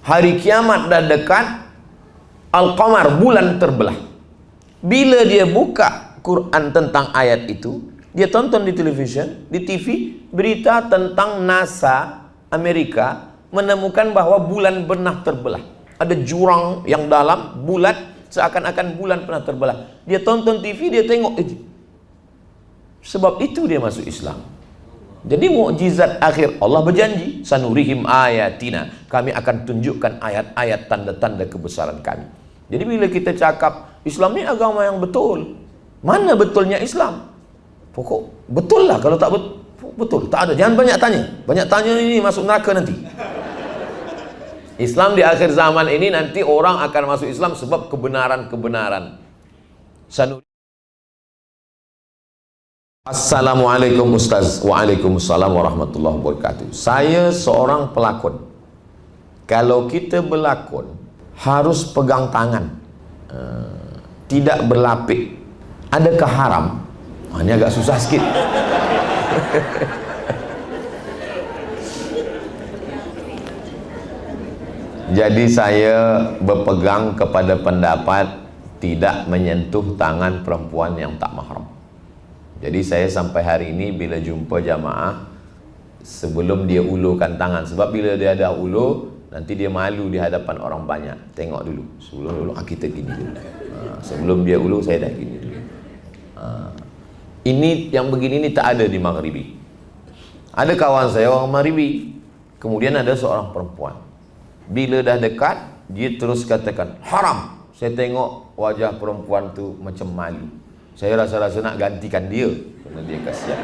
hari kiamat dah dekat, Al-Qamar, bulan terbelah. Bila dia buka Quran tentang ayat itu, dia tonton di television, di TV, berita tentang NASA Amerika menemukan bahwa bulan pernah terbelah. Ada jurang yang dalam, bulat, seakan-akan bulan pernah terbelah. Dia tonton TV, dia tengok itu. Sebab itu dia masuk Islam. Jadi mukjizat akhir, Allah berjanji, sanurihim ayatina, kami akan tunjukkan ayat-ayat tanda-tanda kebesaran kami. Jadi bila kita cakap Islam ni agama yang betul, mana betulnya Islam? Pokok betul lah. Kalau tak betul, tak ada. Jangan banyak tanya. Banyak tanya ini masuk neraka nanti. Islam di akhir zaman ini nanti orang akan masuk Islam sebab kebenaran-kebenaran. Assalamualaikum Ustaz. Waalaikumsalam warahmatullahi wabarakatuh. Saya seorang pelakon. Kalau kita berlakon harus pegang tangan, tidak berlapik. Adakah haram? Ini agak susah sikit. Jadi saya berpegang kepada pendapat tidak menyentuh tangan perempuan yang tak mahram. Jadi saya sampai hari ini bila jumpa jamaah, sebelum dia ulurkan tangan, sebab bila dia ada ulur nanti dia malu di hadapan orang banyak. Tengok dulu, sebelum ulur kita gini dulu. Sebelum dia ulur saya dah gini dulu. Ini yang begini ni tak ada di Maghribi. Ada kawan saya orang Maghribi, kemudian ada seorang perempuan. Bila dah dekat, dia terus katakan haram. Saya tengok wajah perempuan tu macam malu. Saya rasa-rasa nak gantikan dia kerana dia kasihan.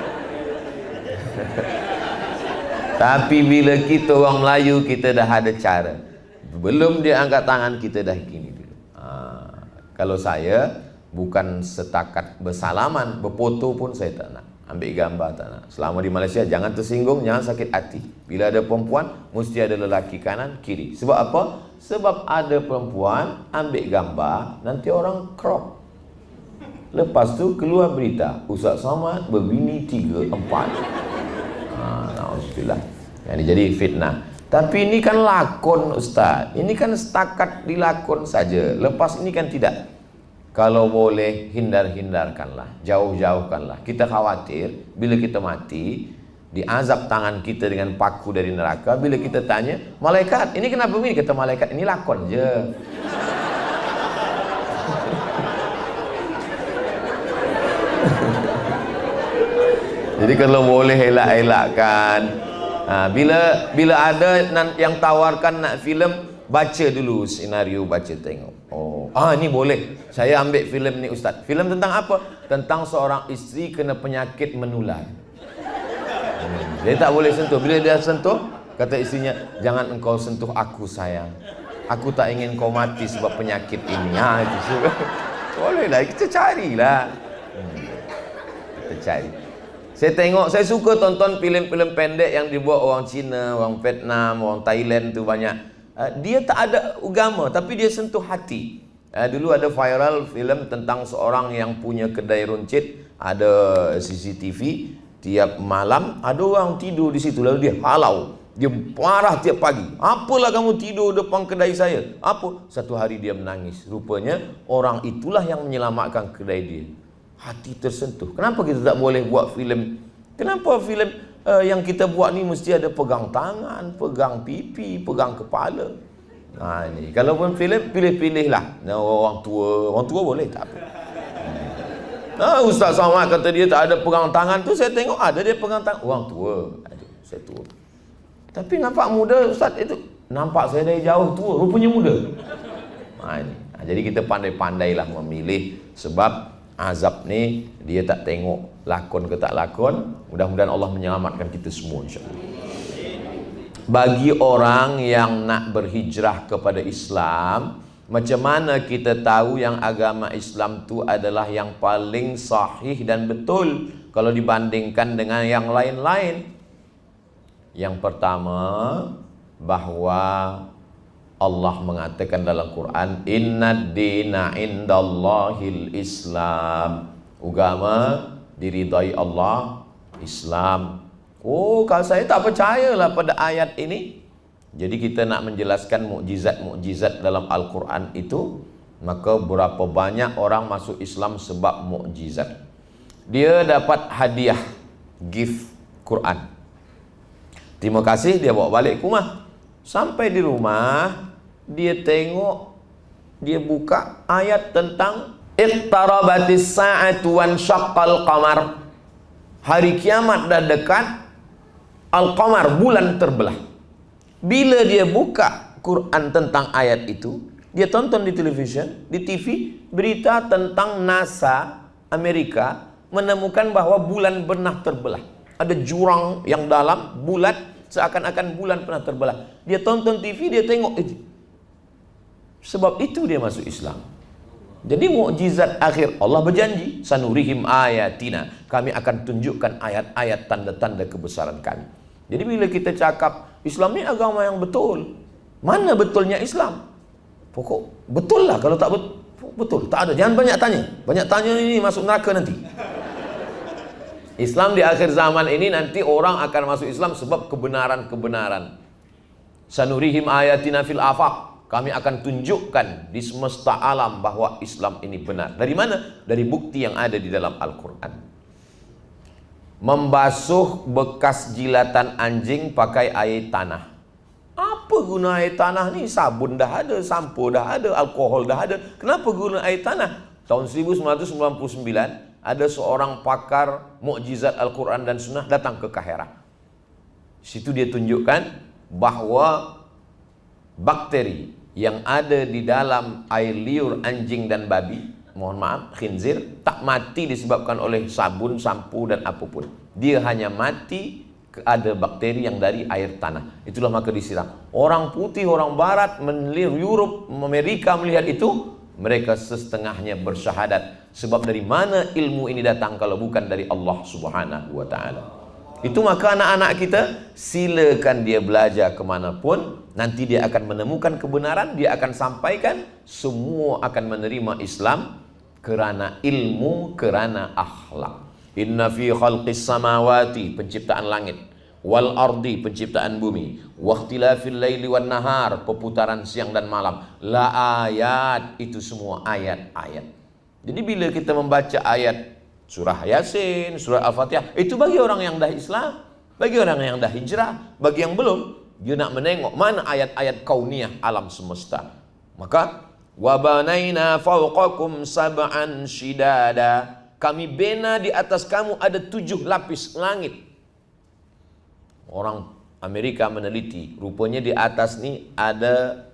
Tapi bila kita orang Melayu, kita dah ada cara. Belum dia angkat tangan, kita dah gini dulu. Kalau saya bukan setakat bersalaman, berfoto pun saya tak nak. Ambil gambar tak nak. Selama di Malaysia jangan tersinggung, jangan sakit hati. Bila ada perempuan, mesti ada lelaki kanan, kiri. Sebab apa? Sebab ada perempuan ambil gambar, nanti orang crop. Lepas tu keluar berita, Ustaz Somad berbini 3, 4. Alhamdulillah. Yang jadi fitnah. Tapi ini kan lakon Ustaz. Ini kan setakat dilakon saja. Lepas ini kan tidak. Kalau boleh hindar-hindarkanlah, jauh-jauhkanlah. Kita khawatir bila kita mati, diazab tangan kita dengan paku dari neraka. Bila kita tanya, malaikat, ini kenapa begini? Kata malaikat, ini lakon je. Jadi kalau boleh elak-elakkan. Bila ada yang tawarkan nak filem, baca dulu senario, baca tengok. Ini boleh. Saya ambil filem ni Ustaz. Filem tentang apa? Tentang seorang isteri kena penyakit menular. Dia tak boleh sentuh. Bila dia sentuh, kata isterinya, jangan engkau sentuh aku sayang. Aku tak ingin kau mati sebab penyakit ini. Itu boleh lah. Kita carilah. Kita cari. Saya tengok, saya suka tonton filem-filem pendek yang dibuat orang Cina, orang Vietnam, orang Thailand tu banyak. Dia tak ada agama, tapi dia sentuh hati. Dulu ada viral filem tentang seorang yang punya kedai runcit, ada CCTV, tiap malam ada orang tidur di situ, lalu dia halau, dia marah tiap pagi. Apalah kamu tidur depan kedai saya? Apa? Satu hari dia menangis. Rupanya orang itulah yang menyelamatkan kedai dia. Hati tersentuh. Kenapa kita tak boleh buat filem? Kenapa filem yang kita buat ni mesti ada pegang tangan, pegang pipi, pegang kepala? Ini kalau pun filem, pilih-pilihlah. Orang tua boleh tak apa. Ustaz Somad kata dia tak ada pegang tangan tu, saya tengok ada dia pegang tangan. Orang tua. Saya tua. Tapi nampak muda Ustaz itu. Nampak saya dari jauh tua, rupanya muda. Jadi kita pandai-pandailah memilih, sebab azab ni dia tak tengok lakon ke tak lakon. Mudah-mudahan Allah menyelamatkan kita semua insya-Allah. Bagi orang yang nak berhijrah kepada Islam, macam mana kita tahu yang agama Islam tu adalah yang paling sahih dan betul kalau dibandingkan dengan yang lain-lain? Yang pertama, bahwa Allah mengatakan dalam Quran, Innad dina indallahil Islam. Agama diridai Allah, Islam. Kalau saya tak percayalah pada ayat ini. Jadi kita nak menjelaskan mukjizat-mukjizat dalam Al-Quran itu, maka berapa banyak orang masuk Islam sebab mukjizat. Dia dapat hadiah, gift Quran. Terima kasih, dia bawa balik ke rumah. Sampai di rumah, dia tengok, dia buka ayat tentang iqtarabatis sa'atu wan syaqqal qamar. Hari kiamat dah dekat, al-qamar, bulan terbelah. Bila dia buka Quran tentang ayat itu, dia tonton di televisyen, di TV, berita tentang NASA Amerika menemukan bahwa bulan pernah terbelah. Ada jurang yang dalam, bulat, seakan-akan bulan pernah terbelah. Dia tonton TV, dia tengok itu. Sebab itu dia masuk Islam. Jadi mukjizat akhir, Allah berjanji, sanurihim ayatina, kami akan tunjukkan ayat-ayat tanda-tanda kebesaran kami. Jadi bila kita cakap Islam ni agama yang betul, mana betulnya Islam? Pokok betul lah. Kalau tak betul, tak ada. Jangan banyak tanya. Banyak tanya ini masuk neraka nanti. Islam di akhir zaman ini nanti orang akan masuk Islam sebab kebenaran-kebenaran. Sanurihim ayatina fil afaq, kami akan tunjukkan di semesta alam bahwa Islam ini benar. Dari mana? Dari bukti yang ada di dalam Al-Quran. Membasuh bekas jilatan anjing pakai air tanah. Apa guna air tanah ni? Sabun dah ada, sampo dah ada, alkohol dah ada. Kenapa guna air tanah? Tahun 1999 ada seorang pakar mukjizat Al-Quran dan Sunnah datang ke Kahira. Situ dia tunjukkan bahawa bakteri yang ada di dalam air liur anjing dan babi, mohon maaf, khinzir, tak mati disebabkan oleh sabun, sampo dan apapun. Dia hanya mati ada bakteri yang dari air tanah. Itulah maka disiram. Orang putih, orang barat, Europe, Amerika melihat itu, mereka setengahnya bersyahadat. Sebab dari mana ilmu ini datang kalau bukan dari Allah Subhanahu wa ta'ala. Itu maka anak-anak kita, silakan dia belajar kemanapun, nanti dia akan menemukan kebenaran, dia akan sampaikan, semua akan menerima Islam kerana ilmu, kerana akhlak. Inna fi khalqis samawati, penciptaan langit, wal ardi, penciptaan bumi, wa ikhtilafil laili wan nahar, perputaran siang dan malam, la ayat, itu semua ayat-ayat. Jadi bila kita membaca ayat surah Yasin, surah Al-Fatihah, itu bagi orang yang dah Islam, bagi orang yang dah hijrah. Bagi yang belum, dia nak menengok mana ayat-ayat kauniyah alam semesta. Maka wa banaina fawqakum sab'an shidada, kami bina di atas kamu ada 7 lapis langit. Orang Amerika meneliti, rupanya di atas ni ada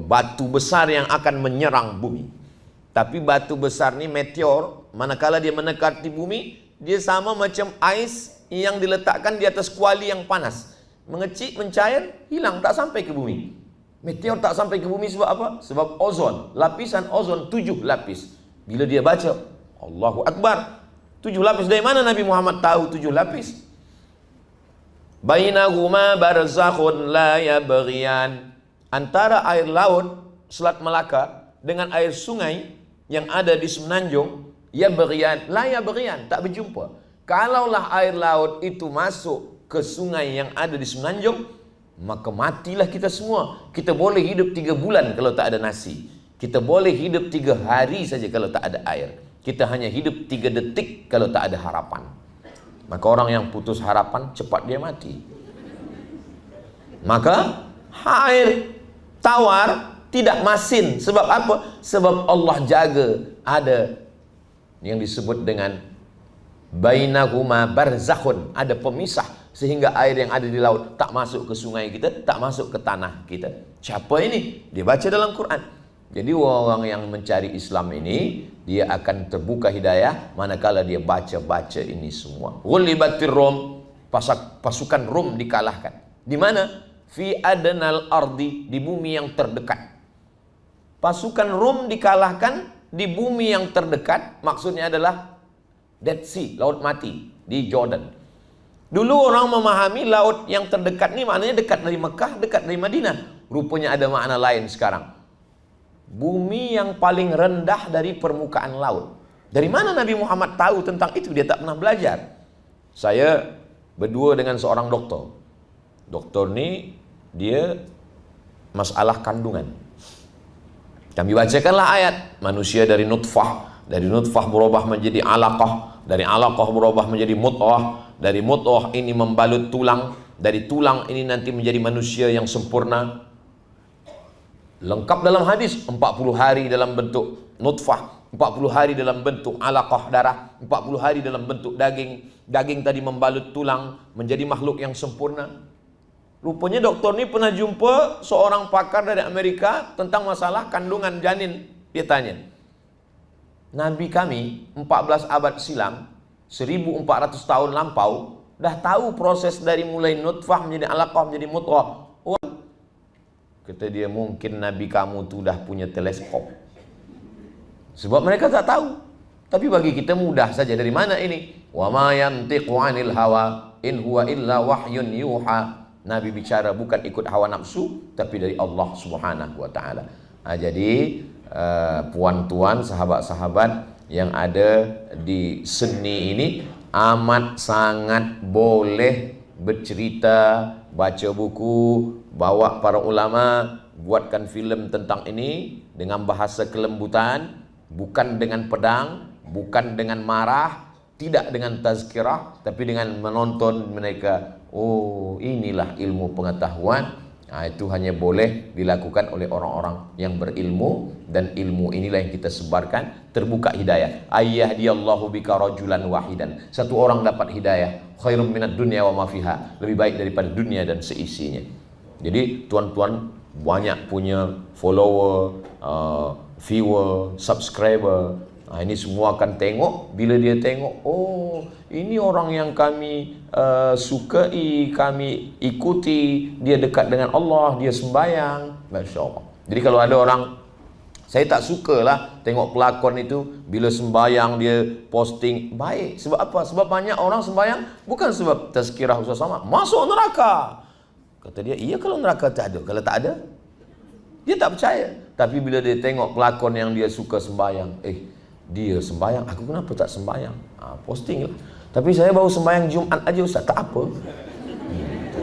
batu besar yang akan menyerang bumi. Tapi batu besar ni meteor, manakala dia mendekati bumi, dia sama macam ais yang diletakkan di atas kuali yang panas. Mengecik, mencair, hilang, tak sampai ke bumi. Meteor tak sampai ke bumi sebab apa? Sebab ozon, lapisan ozon 7 lapis. Bila dia baca, Allahu Akbar, 7 lapis. Dari mana Nabi Muhammad tahu 7 lapis? Bainahuma barzakhun la yabghiyan, antara air laut Selat Melaka dengan air sungai yang ada di Semenanjung, yabghiyan, la yabghiyan, tak berjumpa. Kalaulah air laut itu masuk ke sungai yang ada di Semenanjung, maka matilah kita semua. Kita boleh hidup 3 bulan kalau tak ada nasi. Kita boleh hidup 3 hari saja kalau tak ada air. Kita hanya hidup 3 detik kalau tak ada harapan. Maka orang yang putus harapan, cepat dia mati. Maka air tawar tidak masin. Sebab apa? Sebab Allah jaga. Ada yang disebut dengan bainahuma barzakhun, ada pemisah, sehingga air yang ada di laut tak masuk ke sungai kita, tak masuk ke tanah kita. Siapa ini? Dia baca dalam Quran. Jadi orang yang mencari Islam ini, dia akan terbuka hidayah manakala dia baca-baca ini semua. Ghulibatir Rum, pasukan Rum dikalahkan. Di mana? Fi adnal ardi, di bumi yang terdekat. Pasukan Rum dikalahkan di bumi yang terdekat, maksudnya adalah Dead Sea, laut mati di Jordan. Dulu orang memahami laut yang terdekat ni maknanya dekat dari Mekah, dekat dari Madinah. Rupanya ada makna lain sekarang. Bumi yang paling rendah dari permukaan laut. Dari mana Nabi Muhammad tahu tentang itu? Dia tak pernah belajar. Saya berdua dengan seorang doktor. Doktor ni dia masalah kandungan. Kami bacakanlah ayat, manusia dari nutfah berubah menjadi alaqah, dari alaqah berubah menjadi mudghah, dari mudghah ini membalut tulang, dari tulang ini nanti menjadi manusia yang sempurna. Lengkap dalam hadis, 40 hari dalam bentuk nutfah, 40 hari dalam bentuk alaqah darah, 40 hari dalam bentuk daging. Daging tadi membalut tulang, menjadi makhluk yang sempurna. Rupanya dokter ini pernah jumpa seorang pakar dari Amerika tentang masalah kandungan janin. Dia tanya, Nabi kami 14 abad silam, 1400 tahun lampau, dah tahu proses dari mulai nutfah menjadi alaqah menjadi mudghah. Kata dia, mungkin Nabi kamu tu dah punya teleskop. Sebab mereka tak tahu. Tapi bagi kita mudah saja. Dari mana ini? Wa ma yantiqu 'anil hawa in huwa illa wahyun yuha. Nabi bicara bukan ikut hawa nafsu, tapi dari Allah Subhanahu wa taala. Jadi puan-tuan, sahabat-sahabat yang ada di seni ini amat sangat boleh bercerita, baca buku, bawa para ulama, buatkan filem tentang ini dengan bahasa kelembutan, bukan dengan pedang, bukan dengan marah, tidak dengan tazkirah, tapi dengan menonton mereka. Oh, inilah ilmu pengetahuan. Itu hanya boleh dilakukan oleh orang-orang yang berilmu, dan ilmu inilah yang kita sebarkan. Terbuka hidayah. Ayyahdiyallahu bika rajulan wahidan. Satu orang dapat hidayah, khairum minad dunya wa ma fiha. Lebih baik daripada dunia dan seisinya. Jadi tuan-tuan banyak punya follower, viewer, subscriber. Ini semua akan tengok. Bila dia tengok, oh ini orang yang kami sukai, kami ikuti, dia dekat dengan Allah, dia sembahyang. Masya Allah. Jadi kalau ada orang, saya tak sukalah tengok pelakon itu bila sembahyang dia posting. Baik, sebab apa? Sebab banyak orang sembahyang bukan sebab tazkirah Ustaz Somad, masuk neraka. Kata dia, iya kalau neraka tak ada. Kalau tak ada, dia tak percaya. Tapi bila dia tengok pelakon yang dia suka sembahyang, dia sembahyang, aku kenapa tak sembahyang? Posting lah. Tapi saya baru sembahyang Jumaat aja Ustaz. Tak apa.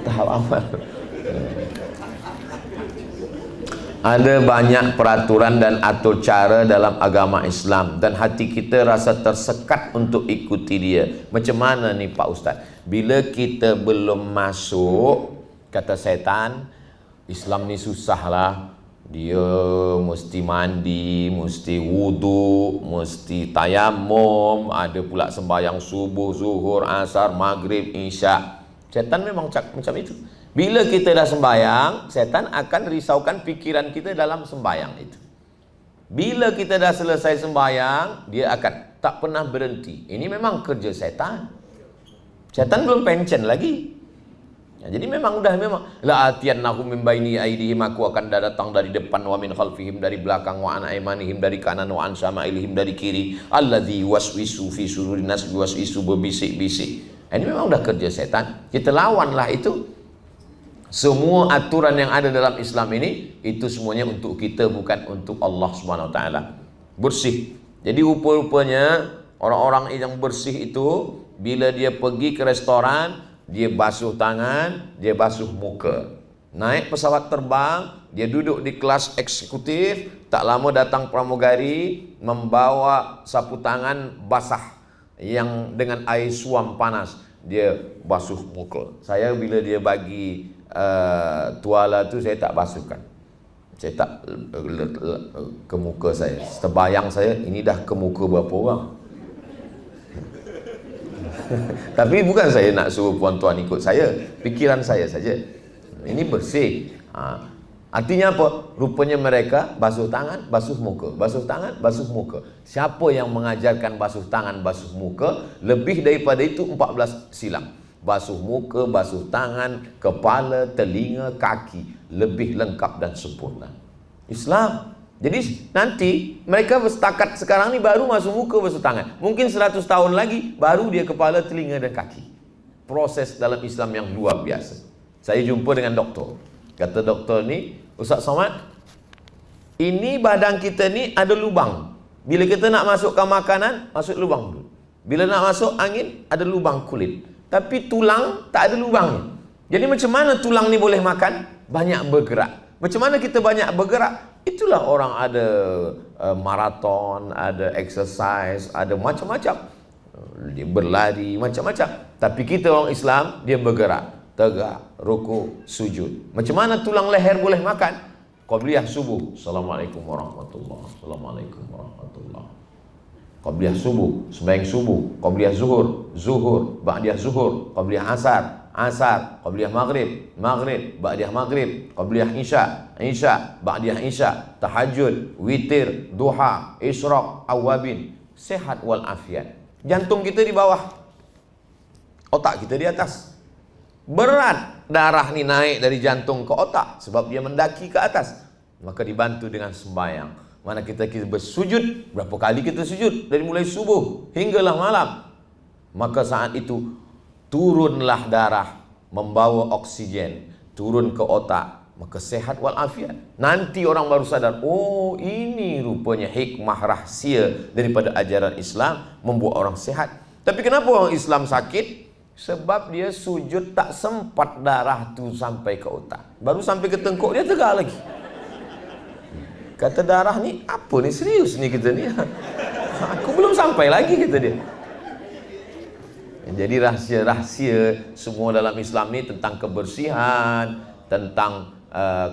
Tahap awal. Ada banyak peraturan dan atur cara dalam agama Islam, dan hati kita rasa tersekat untuk ikuti dia. Macam mana ni Pak Ustaz? Bila kita belum masuk, kata setan, Islam ni susah lah. Dia mesti mandi, mesti wudu, mesti tayamum, ada pula sembahyang subuh, zuhur, asar, maghrib, isya. Setan memang macam itu. Bila kita dah sembahyang, setan akan risaukan pikiran kita dalam sembahyang itu. Bila kita dah selesai sembahyang, dia akan tak pernah berhenti. Ini memang kerja setan. Setan belum pension lagi. Jadi memang la atiyannahum min baini aydihim, aku akan datang dari depan, wa min khalfihim, dari belakang, wa an aymanihim, dari kanan, wa an syama'ilihim, dari kiri, alladzi waswisu fi sudurin nas, waswisu, berbisik-bisik. Ini memang dah kerja setan. Kita lawanlah itu. Semua aturan yang ada dalam Islam ini, itu semuanya untuk kita, bukan untuk Allah Subhanahu wa taala. Bersih. Jadi rupa-rupanya orang-orang yang bersih itu bila dia pergi ke restoran, dia basuh tangan, dia basuh muka. Naik pesawat terbang, dia duduk di kelas eksekutif, tak lama datang pramugari membawa sapu tangan basah yang dengan air suam panas, dia basuh muka. Saya bila dia bagi tuala tu, saya tak basuhkan. Saya tak ke muka saya. Terbayang saya, ini dah ke muka berapa orang. Tapi bukan saya nak suruh puan-tuan ikut saya, pikiran saya saja. Ini bersih. Artinya apa? Rupanya mereka basuh tangan, basuh muka, basuh tangan, basuh muka. Siapa yang mengajarkan basuh tangan, basuh muka? Lebih daripada itu 14 silam. Basuh muka, basuh tangan, kepala, telinga, kaki, lebih lengkap dan sempurna Islam. Jadi nanti mereka setakat sekarang ni baru masuk muka, basuh tangan. Mungkin 100 tahun lagi baru dia kepala, telinga dan kaki. Proses dalam Islam yang luar biasa. Saya jumpa dengan doktor. Kata doktor ni, Ustaz Somad, ini badan kita ni ada lubang. Bila kita nak masukkan makanan, masuk lubang dulu. Bila nak masuk angin, ada lubang kulit. Tapi tulang tak ada lubangnya. Jadi macam mana tulang ni boleh makan? Banyak bergerak. Macam mana kita banyak bergerak? Itulah orang ada maraton, ada exercise, ada macam-macam. Dia berlari, macam-macam. Tapi kita orang Islam, dia bergerak. Tegak, rukuk, sujud. Macam mana tulang leher boleh makan? Qabliyah subuh. Assalamualaikum warahmatullahi wabarakatuh. Assalamualaikum warahmatullahi wabarakatuh. Qabliyah subuh, sembahyang subuh. Qabliyah zuhur, zuhur. Ba'diyah zuhur. Qabliyah asar, asar. Qabliyah maghrib, maghrib. Ba'diyah maghrib. Qabliyah isya, isya. Ba'diyah isya. Tahajud, witir, duha, isyraq, awabin. Sehat walafiat. Jantung kita di bawah, otak kita di atas. Berat darah ni naik dari jantung ke otak sebab dia mendaki ke atas. Maka dibantu dengan sembahyang. Mana kita bersujud, berapa kali kita sujud dari mulai subuh hinggalah malam. Maka saat itu turunlah darah membawa oksigen turun ke otak, maka sehat walafiat. Nanti orang baru sadar, oh ini rupanya hikmah rahsia daripada ajaran Islam membuat orang sehat. Tapi kenapa orang Islam sakit? Sebab dia sujud tak sempat darah tu sampai ke otak. Baru sampai ke tengkuk dia tegak lagi. Kata darah ni, apa ni, serius ni kita ni. Aku belum sampai lagi, kata dia. Jadi rahsia-rahsia semua dalam Islam ni tentang kebersihan, tentang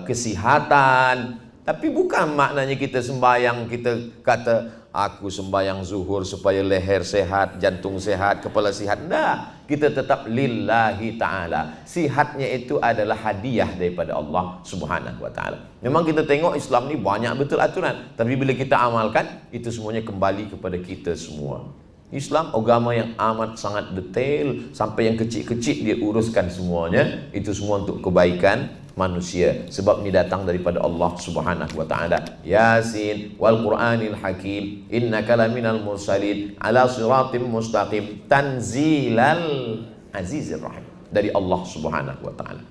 kesihatan. Tapi bukan maknanya kita sembahyang, kita kata aku sembahyang zuhur supaya leher sehat, jantung sehat, kepala sehat. Tidak. Kita tetap lillahi ta'ala. Sihatnya itu adalah hadiah daripada Allah subhanahu wa ta'ala. Memang kita tengok Islam ni banyak betul aturan. Tapi bila kita amalkan, itu semuanya kembali kepada kita semua. Islam agama yang amat sangat detail. Sampai yang kecil-kecil dia uruskan semuanya. Itu semua untuk kebaikan manusia. Sebab ni datang daripada Allah subhanahu wa ta'ala. Yasin wal Qur'anil Hakim innaka laminal mursalin ala siratim mustaqim tanzilal azizir rahim. Dari Allah subhanahu wa ta'ala.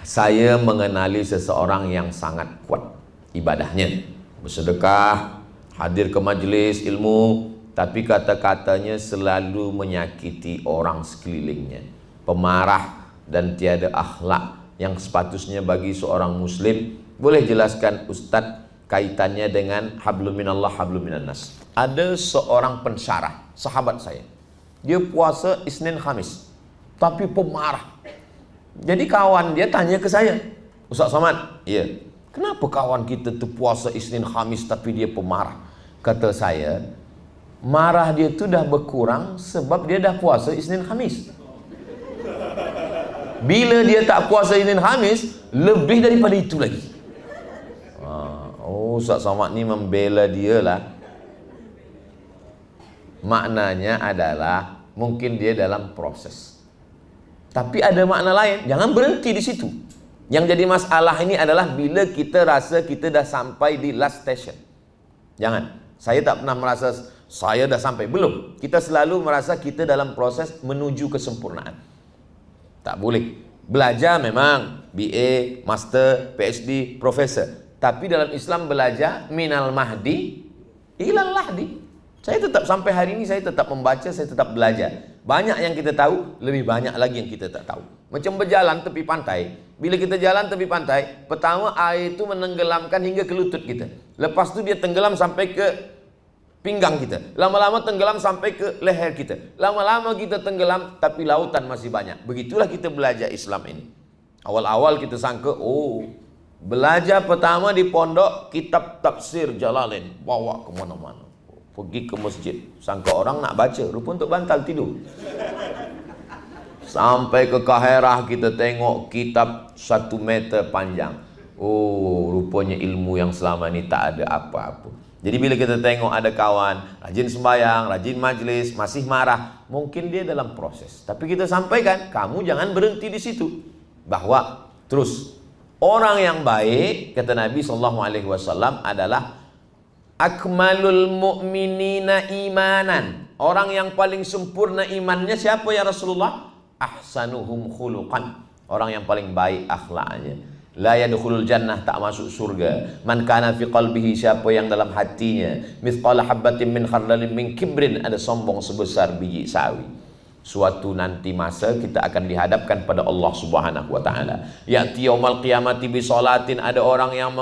Saya mengenali seseorang yang sangat kuat ibadahnya, bersedekah, hadir ke majlis ilmu, tapi kata-katanya selalu menyakiti orang sekelilingnya, pemarah dan tiada akhlak yang sepatutnya bagi seorang muslim. Boleh jelaskan Ustadz kaitannya dengan hablum minallah hablum minannas? Ada seorang pensyarah, sahabat saya, dia puasa Isnin Khamis tapi pemarah. Jadi kawan dia tanya ke saya, Ustaz Somad, iya, kenapa kawan kita tu puasa Isnin Khamis tapi dia pemarah? Kata saya, marah dia tu dah berkurang sebab dia dah puasa Isnin Khamis. Bila dia tak puasa Isnin Khamis, lebih daripada itu lagi. Oh, Ustaz Somad ni membela dia lah. Maknanya adalah mungkin dia dalam proses. Tapi ada makna lain, jangan berhenti di situ. Yang jadi masalah ini adalah bila kita rasa kita dah sampai di last station. Jangan. Saya tak pernah merasa saya dah sampai. Belum. Kita selalu merasa kita dalam proses menuju kesempurnaan. Tak boleh. Belajar memang BA, Master, PhD, Profesor. Tapi dalam Islam belajar minal mahdi ilal lahdi. Saya tetap sampai hari ini saya tetap membaca, saya tetap belajar. Banyak yang kita tahu, lebih banyak lagi yang kita tak tahu. Macam berjalan tepi pantai. Bila kita jalan tepi pantai, pertama air itu menenggelamkan hingga ke lutut kita. Lepas tu dia tenggelam sampai ke pinggang kita. Lama-lama tenggelam sampai ke leher kita. Lama-lama kita tenggelam tapi lautan masih banyak. Begitulah kita belajar Islam ini. Awal-awal kita sangka, oh, belajar pertama di pondok kitab tafsir Jalalain, bawa ke mana-mana. Pergi ke masjid, sangka orang nak baca, rupa untuk bantal tidur. Sampai ke Kaherah kita tengok kitab 1 meter panjang. Oh, rupanya ilmu yang selama ni tak ada apa-apa. Jadi bila kita tengok ada kawan rajin sembahyang, rajin majlis, masih marah, mungkin dia dalam proses. Tapi kita sampaikan, kamu jangan berhenti di situ. Bahwa terus orang yang baik, kata Nabi SAW, adalah akmalul mu'minina imanan. Orang yang paling sempurna imannya siapa ya Rasulullah? Ahsanuhum khuluqan. Orang yang paling baik akhlaknya. La yadkhulul jannah, tak masuk surga. Man kana fi qalbihi, siapa yang dalam hatinya mithqala habbatin min khardalin min kibrin, ada sombong sebesar biji sawi. Suatu nanti masa kita akan dihadapkan pada Allah Subhanahu wa taala. Ya'ti yaumal qiyamati bi salatin, ada orang yang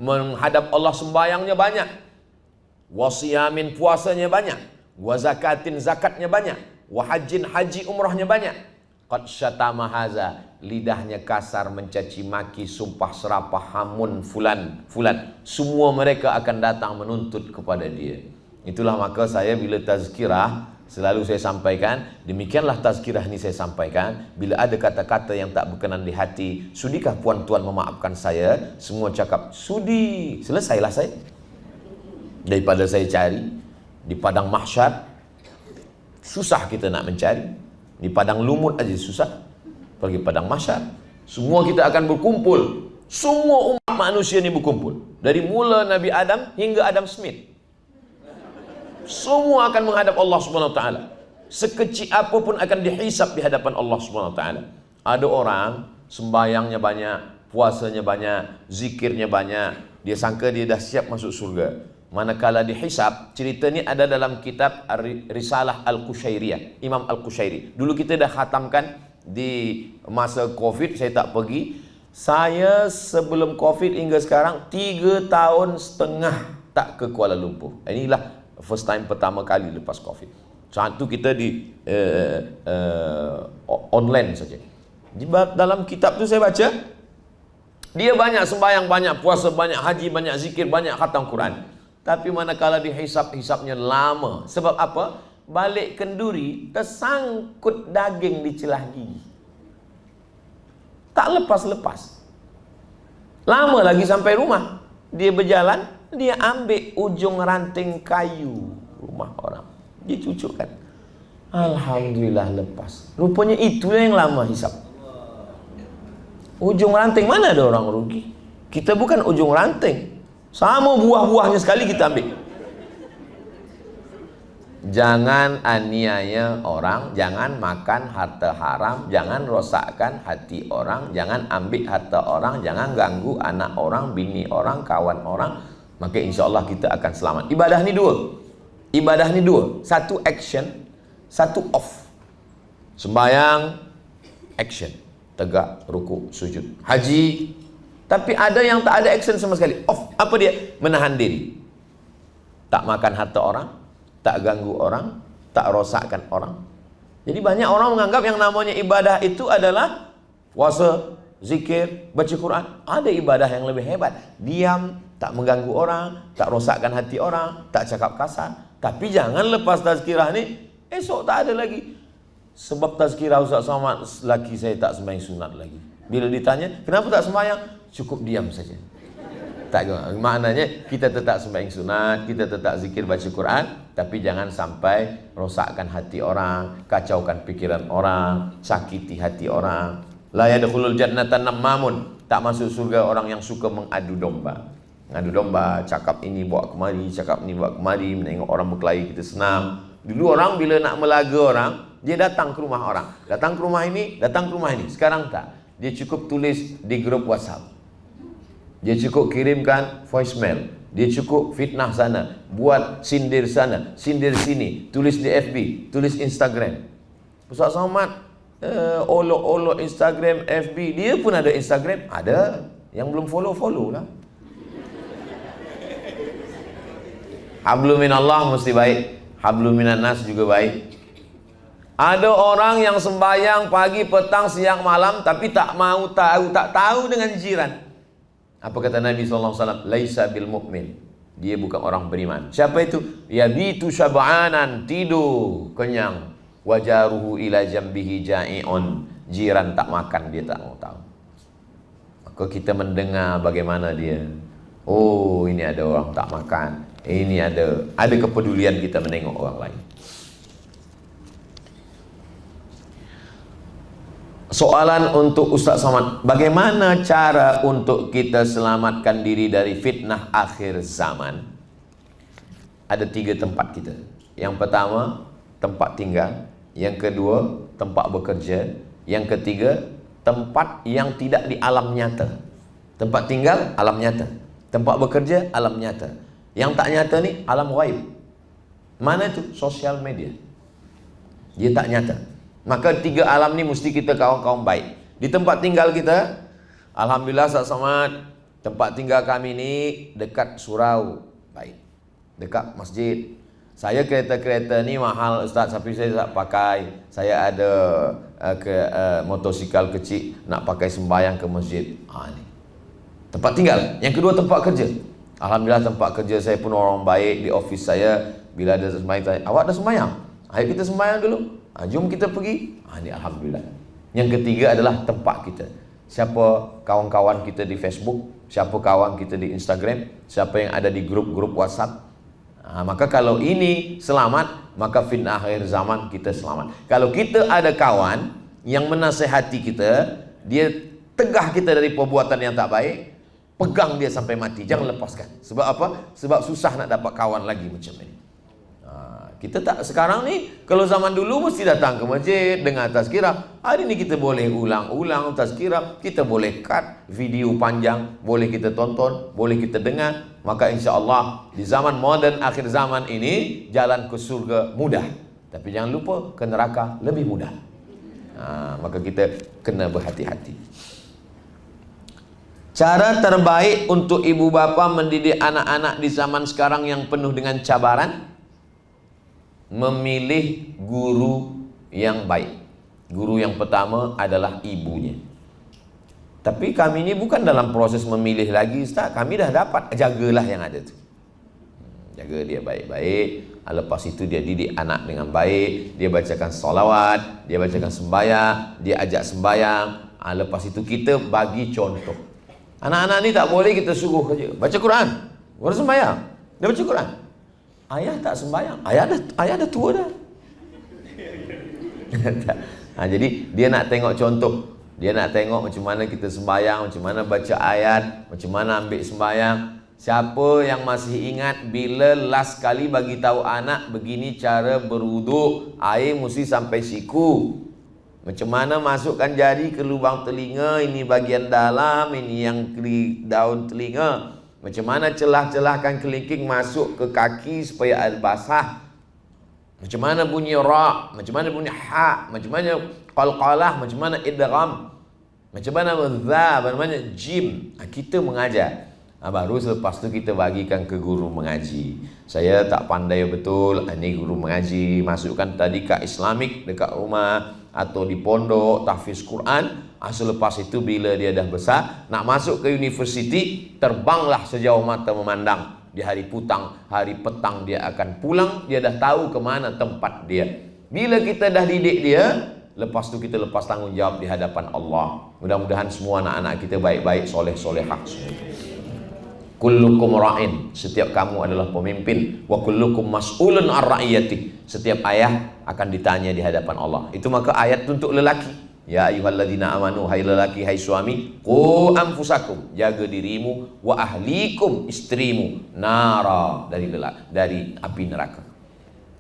menghadap Allah sembayangnya banyak. Wa siyamin, puasanya banyak. Wa zakatin, zakatnya banyak. Wa hajjin, haji umrahnya banyak. Qad syatama haza, lidahnya kasar, mencaci maki, sumpah serapah, hamun fulan. Semua mereka akan datang menuntut kepada dia. Itulah maka saya bila tazkirah selalu saya sampaikan, demikianlah tazkirah ini saya sampaikan. Bila ada kata-kata yang tak berkenan di hati, sudikah puan-tuan memaafkan saya? Semua cakap sudi, selesailah saya. Daripada saya cari di padang mahsyar, susah kita nak mencari. Di padang lumut aja susah, pergi padang mahsyar. Semua kita akan berkumpul, semua umat manusia ini berkumpul, dari mula Nabi Adam hingga Adam Smith. Semua akan menghadap Allah Subhanahu wa taala. Sekecil apapun akan dihisap di hadapan Allah Subhanahu wa taala. Ada orang sembayangnya banyak, puasanya banyak, zikirnya banyak, dia sangka dia dah siap masuk surga. Manakala dihisap, cerita ni ada dalam kitab Risalah Al-Qushairiyah, Imam Al-Qushairi. Dulu kita dah khatamkan di masa Covid, saya tak pergi. Saya sebelum Covid hingga sekarang 3 tahun setengah tak ke Kuala Lumpur. Inilah first time pertama kali lepas Covid. Saat tu kita di online saja. Dalam kitab tu saya baca, dia banyak sembahyang, banyak puasa, banyak haji, banyak zikir, banyak khatam Quran. Tapi manakala dihisap-hisapnya lama. Sebab apa? Balik kenduri tersangkut daging di celah gigi. Tak lepas-lepas. Lama lagi sampai rumah. Dia berjalan, dia ambil ujung ranting kayu rumah orang, dia cucukkan. Alhamdulillah lepas. Rupanya itu yang lama hisap. Ujung ranting, mana ada orang rugi? Kita bukan ujung ranting, sama buah-buahnya sekali kita ambil. Jangan aniaya orang, jangan makan harta haram, jangan rosakkan hati orang, jangan ambil harta orang, jangan ganggu anak orang, bini orang, kawan orang. Maka insya Allah kita akan selamat. Ibadah ni dua. Ibadah ni dua. Satu action, satu off. Sembayang, action. Tegak, ruku, sujud. Haji. Tapi ada yang tak ada action sama sekali. Off. Apa dia? Menahan diri. Tak makan harta orang, tak ganggu orang, tak rosakkan orang. Jadi banyak orang menganggap yang namanya ibadah itu adalah puasa, zikir, baca Quran. Ada ibadah yang lebih hebat. Diam, tak mengganggu orang, tak rosakkan hati orang, tak cakap kasar. Tapi jangan lepas tazkirah ni, esok tak ada lagi. Sebab tazkirah Ustaz Somad, laki saya tak sembahyang sunat lagi. Bila ditanya, kenapa tak sembahyang? Cukup diam saja. Tak, maknanya kita tetap sembahyang sunat, kita tetap zikir baca Quran, tapi jangan sampai rosakkan hati orang, kacaukan pikiran orang, sakiti hati orang. La yadkhulul jannata nammamun, tak masuk surga orang yang suka mengadu domba. Mengadu domba, cakap ini bawa kemari, cakap ini bawa kemari, menengok orang berkelahi kita senang. Dulu orang bila nak melaga orang, dia datang ke rumah orang, datang ke rumah ini, datang ke rumah ini. Sekarang tak, dia cukup tulis di grup WhatsApp, dia cukup kirimkan voicemail, dia cukup fitnah sana, buat sindir sana, sindir sini, tulis di FB, tulis Instagram. Ustaz Somad olok-olok Instagram, FB, dia pun ada Instagram, ada. Yang belum follow lah. Hablum minallah mesti baik, hablum minan nas juga baik. Ada orang yang sembahyang pagi, petang, siang, malam, tapi tak mau tahu, tak tahu dengan jiran. Apa kata Nabi SAW? Laisa bil mu'min, dia bukan orang beriman. Siapa itu? Yabitu syab'anan, tidur kenyang, wajaruhu ila jambihi ja'i'un, jiran tak makan, dia tak mau tahu. Maka kita mendengar bagaimana dia, oh ini ada orang tak makan, ini ada kepedulian kita menengok orang lain. Soalan untuk Ustaz Somad, bagaimana cara untuk kita selamatkan diri dari fitnah akhir zaman? Ada 3 tempat kita. Yang pertama, tempat tinggal. Yang kedua, tempat bekerja. Yang ketiga, tempat yang tidak di alam nyata. Tempat tinggal, alam nyata. Tempat bekerja, alam nyata. Yang tak nyata ni, alam ghaib. Mana itu? Sosial media. Dia tak nyata. Maka 3 alam ni mesti kita kawan-kawan baik. Di tempat tinggal kita, alhamdulillah Ustaz Samad, tempat tinggal kami ni dekat surau, baik, dekat masjid. Saya kereta-kereta ni mahal Ustaz, tapi saya tak pakai. Saya ada motosikal kecil, nak pakai sembahyang ke masjid. Ni tempat tinggal. Yang kedua, tempat kerja. Alhamdulillah tempat kerja saya pun orang baik. Di office saya, bila ada sembahyang tanya, awak dah sembahyang? Ayo kita sembahyang dulu. Jom kita pergi. Ini alhamdulillah. Yang ketiga adalah tempat kita. Siapa kawan-kawan kita di Facebook, siapa kawan kita di Instagram, siapa yang ada di grup-grup WhatsApp. Maka kalau ini selamat, maka fin akhir zaman kita selamat. Kalau kita ada kawan yang menasehati kita, dia tegah kita dari perbuatan yang tak baik, pegang dia sampai mati, jangan lepaskan. Sebab apa? Sebab susah nak dapat kawan lagi macam ini. Kita tak, sekarang ni, kalau zaman dulu mesti datang ke masjid dengar tazkirah. Hari ni kita boleh ulang-ulang tazkirah, kita boleh cut video panjang, boleh kita tonton, boleh kita dengar. Maka insya Allah di zaman moden akhir zaman ini, jalan ke surga mudah, tapi jangan lupa ke neraka lebih mudah. Maka kita kena berhati-hati. Cara terbaik untuk ibu bapa mendidik anak-anak di zaman sekarang yang penuh dengan cabaran, memilih guru yang baik. Guru yang pertama adalah ibunya. Tapi kami ini bukan dalam proses memilih lagi Ustaz. Kami dah dapat, jagalah yang ada tu. Jaga dia baik-baik. Lepas itu dia didik anak dengan baik. Dia bacakan solawat, dia bacakan sembahyang, dia ajak sembahyang. Lepas itu kita bagi contoh. Anak-anak ni tak boleh kita suruh saja baca Quran, baru sembahyang, dia baca Quran. Ayah tak sembahyang, ayah dah tua dah. Jadi dia nak tengok contoh. Dia nak tengok macam mana kita sembahyang, macam mana baca ayat, macam mana ambil sembahyang. Siapa yang masih ingat bila last kali bagi tahu anak begini cara berwuduk, air mesti sampai siku. Macam mana masukkan jari ke lubang telinga, ini bagian dalam, ini yang daun telinga. Macam mana celah-celahkan kelingking masuk ke kaki supaya air basah. Macam mana bunyi ra, macam mana bunyi ha, macam mana qalqalah, macam mana idgham, macam mana dha, macam mana jim. Kita mengajar. Baru selepas tu kita bagikan ke guru mengaji. Saya tak pandai betul, ini guru mengaji, masukkan tadika Islamik dekat rumah atau di pondok tahfiz Quran. Selepas itu bila dia dah besar, nak masuk ke universiti, terbanglah sejauh mata memandang. Di hari petang dia akan pulang, dia dah tahu ke mana tempat dia. Bila kita dah didik dia, lepas tu kita lepas tanggungjawab di hadapan Allah. Mudah-mudahan semua anak-anak kita baik-baik, soleh-solehah semua. Kullukum ra'in, setiap kamu adalah pemimpin. Wa kullukum mas'ulun ar-ra'iyati, setiap ayah akan ditanya di hadapan Allah. Itu maka ayat untuk lelaki. Ya ayyuhalladzina amanu, hai lelaki, hai suami, qu anfusakum, jaga dirimu, wa ahlikum, istrimu, nara, dari api neraka.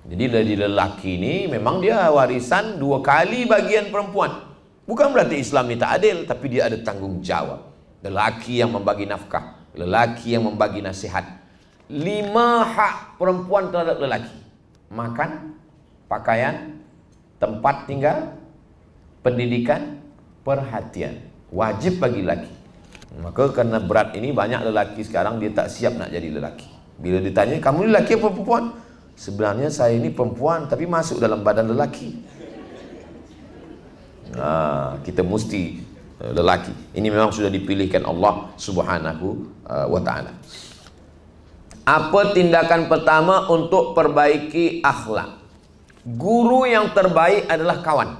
Jadi dari lelaki ini memang dia warisan 2 kali bagian perempuan. Bukan berarti Islam ini tak adil, tapi dia ada tanggung jawab. Lelaki yang membagi nafkah, lelaki yang membagi nasihat. 5 hak perempuan terhadap lelaki: makan, pakaian, tempat tinggal, pendidikan, perhatian. Wajib bagi lelaki. Maka karena berat ini, banyak lelaki sekarang dia tak siap nak jadi lelaki. Bila ditanya, kamu lelaki apa perempuan? Sebenarnya saya ini perempuan, tapi masuk dalam badan lelaki. Kita mesti lelaki. Ini memang sudah dipilihkan Allah Subhanahu wa ta'ala. Apa tindakan pertama untuk perbaiki akhlak? Guru yang terbaik adalah kawan.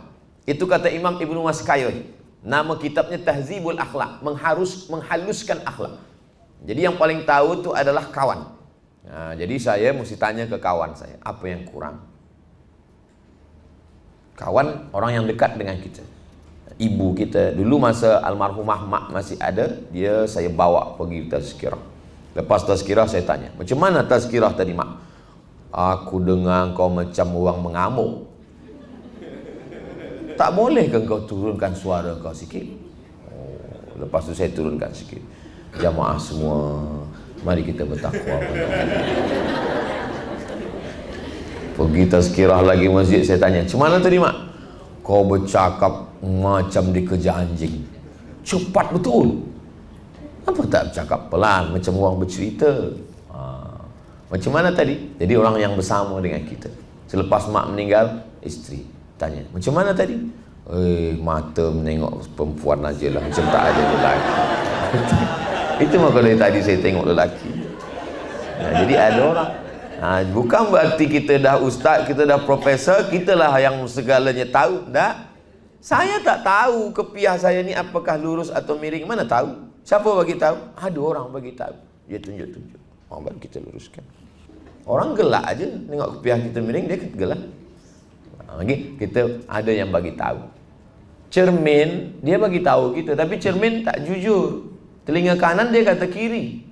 Itu kata Imam Ibnu Maskayy. Nama kitabnya Tahzibul Akhlak, menghaluskan akhlak. Jadi yang paling tahu itu adalah kawan. Jadi saya mesti tanya ke kawan saya, apa yang kurang? Kawan orang yang dekat dengan kita. Ibu kita, dulu masa almarhumah mak masih ada, saya bawa pergi tazkirah. Lepas tazkirah saya tanya, macam mana tazkirah tadi mak? Aku dengar kau macam orang mengamuk. Tak boleh ke kau turunkan suara kau sikit? Lepas tu saya turunkan sikit. Jamaah semua, mari kita bertakwa. Pergi tazkirah lagi masjid, saya tanya, macam mana tadi mak? Kau bercakap macam dikejar anjing. Cepat betul. Apa tak bercakap pelan macam orang bercerita? Macam mana tadi? Jadi orang yang bersama dengan kita. Selepas mak meninggal, isteri tanya, macam mana tadi? Mata menengok perempuan aja lah, macam tak ada lelaki. Itu maka dari tadi saya tengok lelaki. Jadi ada orang. Bukan berarti kita dah ustaz, kita dah profesor, kita lah yang segalanya tahu. Tak. Saya tak tahu kepiah saya ni apakah lurus atau miring, mana tahu? Siapa bagi tahu? Ada orang bagi tahu. Dia tunjuk-tunjuk. Baru kita luruskan. Orang gelak aja tengok kepiah kita miring, dia gelak. Lagi kita ada yang bagi tahu. Cermin dia bagi tahu kita, tapi cermin tak jujur. Telinga kanan dia kata kiri.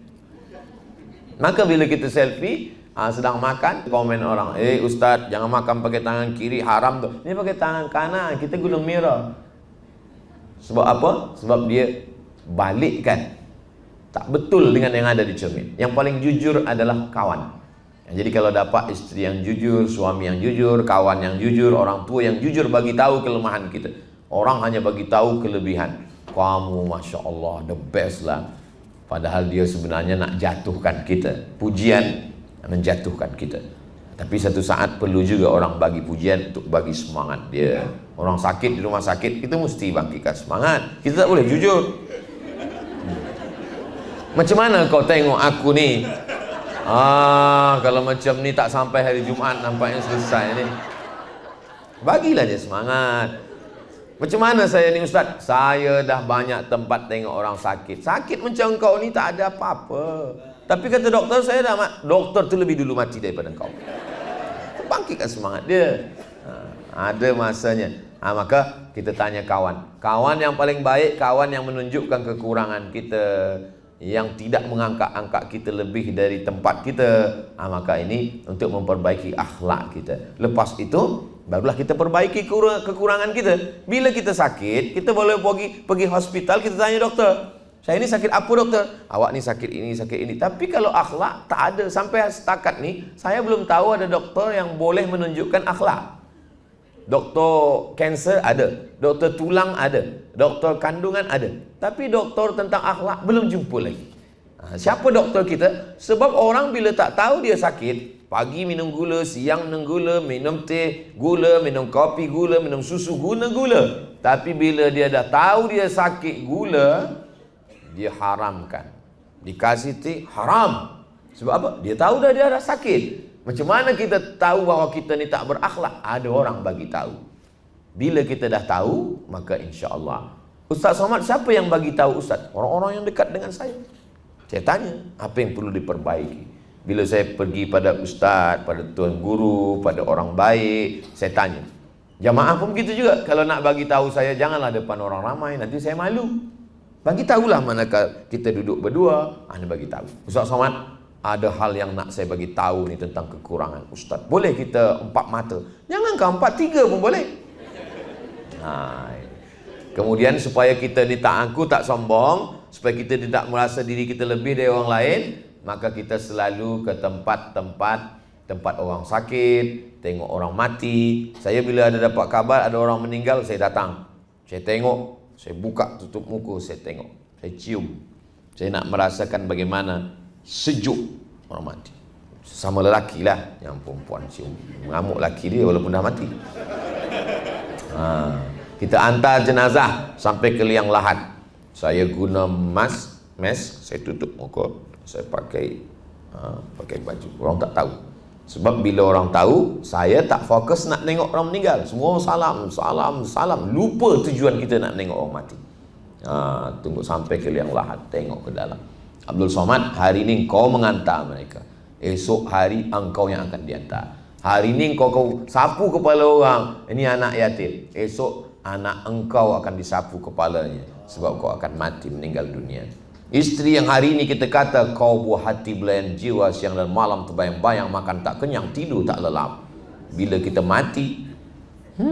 Maka bila kita selfie, sedang makan, komen orang, ustaz jangan makan pakai tangan kiri, haram tu. Ini pakai tangan kanan, kita guna mirror. Sebab apa? Sebab dia balikkan. Tak betul dengan yang ada di cermin. Yang paling jujur adalah kawan. Jadi kalau dapat isteri yang jujur, suami yang jujur, kawan yang jujur, orang tua yang jujur bagi tahu kelemahan kita. Orang hanya bagi tahu kelebihan. Kamu Masya Allah the best lah. Padahal dia sebenarnya nak jatuhkan kita. Pujian menjatuhkan kita. Tapi satu saat perlu juga orang bagi pujian untuk bagi semangat dia. Orang sakit di rumah sakit, kita mesti bangkitkan semangat. Kita tak boleh jujur. Macam mana kau tengok aku ni? Kalau macam ni tak sampai hari Jumaat nampaknya selesai ni. Bagilah dia semangat. Macam mana saya ni ustaz? Saya dah banyak tempat tengok orang sakit. Sakit macam kau ni tak ada apa-apa. Tapi kata doktor, saya dah doktor tu lebih dulu mati daripada kau. Bangkitkan semangat dia. Ada masanya. Maka kita tanya kawan. Kawan yang paling baik, kawan yang menunjukkan kekurangan kita, yang tidak mengangkat-angkat kita lebih dari tempat kita. Maka ini untuk memperbaiki akhlak kita. Lepas itu barulah kita perbaiki kekurangan kita. Bila kita sakit, kita boleh pergi hospital, kita tanya doktor, saya ini sakit apa doktor? Awak ni sakit ini, sakit ini. Tapi kalau akhlak tak ada. Sampai setakat ni saya belum tahu ada doktor yang boleh menunjukkan akhlak. Doktor kanser ada, doktor tulang ada, doktor kandungan ada. Tapi doktor tentang akhlak belum jumpa lagi. Siapa doktor kita? Sebab orang bila tak tahu dia sakit, pagi minum gula, siang minum gula, minum teh gula, minum kopi gula, minum susu gula. Tapi bila dia dah tahu dia sakit gula, dia haramkan. Dikasih teh haram. Sebab apa? Dia tahu dah dia dah sakit. Macam mana kita tahu bahawa kita ni tak berakhlak? Ada orang bagi tahu. Bila kita dah tahu, maka insya-Allah. Ustaz Somad, siapa yang bagi tahu Ustaz? Orang-orang yang dekat dengan saya. Saya tanya, apa yang perlu diperbaiki? Bila saya pergi pada ustaz, pada tuan guru, pada orang baik, saya tanya. Jamaah pun begitu juga. Kalau nak bagi tahu saya, janganlah depan orang ramai, nanti saya malu. Bagi tahulah manakala kita duduk berdua, anda bagi tahu. Ustaz Somad, ada hal yang nak saya bagi tahu ni tentang kekurangan Ustaz. Boleh kita 4 mata? Jangan 4, 3 pun boleh. Kemudian supaya kita ni tak angku, tak sombong, supaya kita tidak merasa diri kita lebih dari orang lain, maka kita selalu ke tempat orang sakit, tengok orang mati. Saya bila ada dapat kabar ada orang meninggal, saya datang. Saya tengok, saya buka tutup muka, saya tengok, saya cium. Saya nak merasakan bagaimana sejuk orang mati. Sama lelaki lah, yang perempuan cium mengamuk lelaki dia walaupun dah mati. Kita hantar jenazah sampai ke liang lahat. Saya guna mask, saya tutup muka, saya pakai baju. Orang tak tahu. Sebab bila orang tahu, saya tak fokus nak tengok orang meninggal. Semua salam. Lupa tujuan kita nak tengok orang mati. Tunggu sampai ke liang lahat, tengok ke dalam. Abdul Somad, hari ini kau mengantar mereka. Esok hari engkau yang akan diantar. Hari ini kau sapu kepala orang. Ini anak yatim. Esok anak engkau akan disapu kepalanya. Sebab kau akan mati, meninggal dunia. Isteri yang hari ini kita kata kau buah hati belayan jiwa, siang dan malam terbayang-bayang, makan tak kenyang, tidur tak lelap. Bila kita mati, 4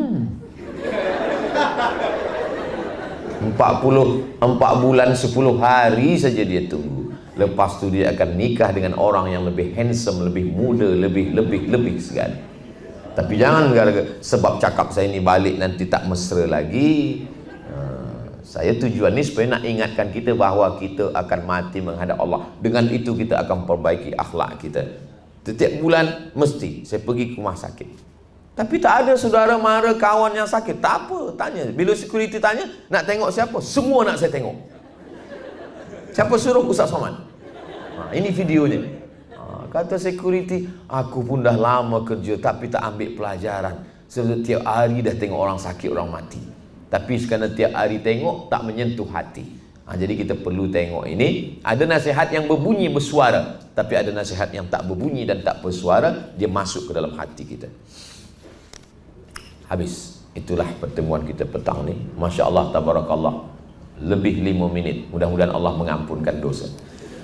bulan 10 hari saja dia tunggu. Lepas tu dia akan nikah dengan orang yang lebih handsome, lebih muda, lebih sekali. Tapi jangan gara-gara sebab cakap saya ini balik nanti tak mesra lagi. Saya tujuan ni supaya nak ingatkan kita bahawa kita akan mati menghadap Allah. Dengan itu kita akan perbaiki akhlak kita. Setiap bulan mesti saya pergi ke rumah sakit. Tapi tak ada saudara mara kawan yang sakit. Tak apa, tanya. Bila security tanya, nak tengok siapa? Semua nak saya tengok. Siapa suruh? Ustaz Somad. Ini videonya. Kata security, aku pun dah lama kerja tapi tak ambil pelajaran. Setiap hari dah tengok orang sakit, orang mati. Tapi sekarang tiap hari tengok tak menyentuh hati. Jadi kita perlu tengok ini. Ada nasihat yang berbunyi bersuara, tapi ada nasihat yang tak berbunyi dan tak bersuara. Dia masuk ke dalam hati kita. Habis. Itulah pertemuan kita petang ni. Masya Allah, tabarakallah. Lebih 5 minit. Mudah-mudahan Allah mengampunkan dosa.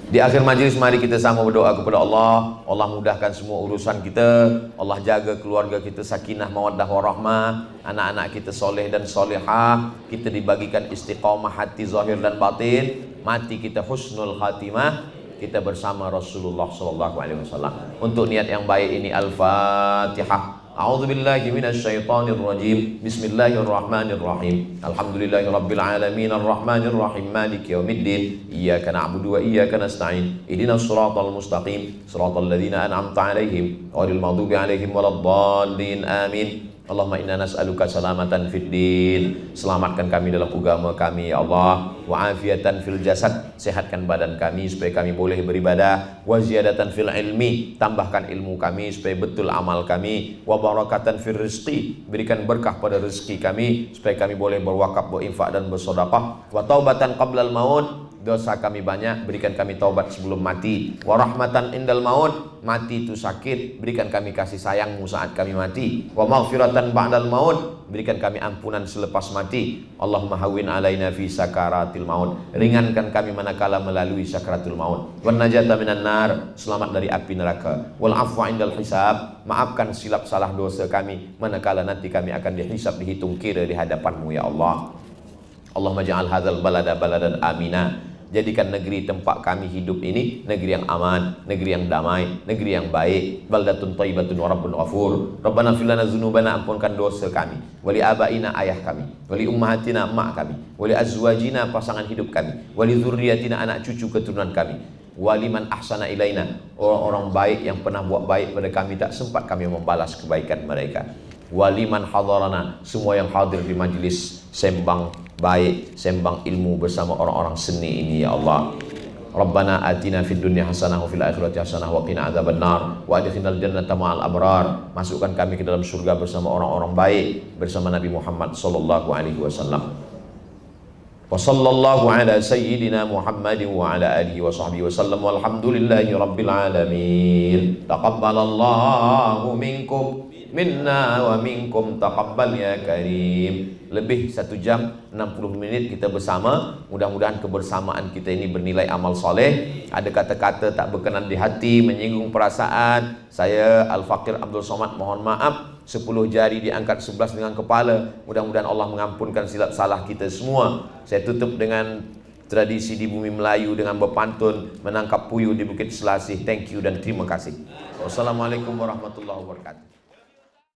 Di akhir majlis mari kita sama berdoa kepada Allah. Allah mudahkan semua urusan kita. Allah jaga keluarga kita sakinah mawaddah warahmah. Anak-anak kita soleh dan solehah. Kita dibagikan istiqamah hati zahir dan batin. Mati kita husnul khatimah. Kita bersama Rasulullah SAW. Untuk niat yang baik ini Al-Fatihah. A'udzubillahi minasyaitonirrajim. Bismillahirrahmanirrahim. Alhamdulillahirabbil alamin arrahmanir rahim maliki yaumiddin. Iyyaka na'budu wa iyyaka nasta'in. Ihdinas siratal mustaqim, siratal ladzina an'amta 'alaihim ghairil maghdubi 'alaihim waladdallin. Amin. Allahumma inna nas'aluka salamatan fid din. Selamatkan kami dalam agama kami ya Allah. Wa afiatan fil jasad. Sehatkan badan kami supaya kami boleh beribadah. Wa ziyadatan fil ilmi. Tambahkan ilmu kami supaya betul amal kami. Wa barakatan fil rizqi. Berikan berkah pada rezeki kami supaya kami boleh berwakaf, berinfak dan bersedekah. Wa taubatan qablal maut. Dosa kami banyak, berikan kami taubat sebelum mati. Wa rahmatan indal maut. Mati itu sakit, berikan kami kasih sayangmu saat kami mati. Wa maghfiratan ba'dal maut. Berikan kami ampunan selepas mati. Allahumma hawwin alaina fi sakaratil maut. Ringankan kami manakala melalui sakaratul maut. Wan najata minan nar. Selamat dari api neraka. Wal afwa indal hisab. Maafkan silap salah dosa kami manakala nanti kami akan dihisab, dihitung kira di hadapanmu ya Allah. Allahumma ja'al hadzal balada baladan amina. Jadikan negeri tempat kami hidup ini negeri yang aman, negeri yang damai, negeri yang baik. Baldatun thayyibatun wa rabbun ghafur. Rabbana fir lana dzunubana, ampunkan dosa kami. Wali abaina, ayah kami. Wali ummahatina, emak kami. Wali azwajina, pasangan hidup kami. Wali dzurriyyatina, anak cucu keturunan kami. Waliman ahsana ilaina, orang-orang baik yang pernah buat baik pada kami tak sempat kami membalas kebaikan mereka. Waliman hadarana, semua yang hadir di majlis sembang baik, sembang ilmu bersama orang-orang seni ini ya Allah. Rabbana atina fid dunya hasanah wa fil akhirati hasanah wa qina adzabannar wa adkhilnal jannata ma'al abrar. Masukkan kami ke dalam surga bersama orang-orang baik, bersama Nabi Muhammad sallallahu alaihi wasallam. Wa sallallahu ala sayyidina Muhammadin wa ala alihi wa sahbihi wasallam walhamdulillahi rabbil alamin. Taqabbalallahu minkum minna wa minkum taqabbal ya karim. Lebih 1 jam 60 menit kita bersama. Mudah-mudahan kebersamaan kita ini bernilai amal soleh. Ada kata-kata tak berkenan di hati, menyinggung perasaan, saya Al-Faqir Abdul Somad mohon maaf. 10 jari diangkat 11 dengan kepala. Mudah-mudahan Allah mengampunkan silap salah kita semua. Saya tutup dengan tradisi di bumi Melayu dengan berpantun menangkap puyuh di Bukit Selasih. Thank you dan terima kasih. Wassalamualaikum warahmatullahi wabarakatuh.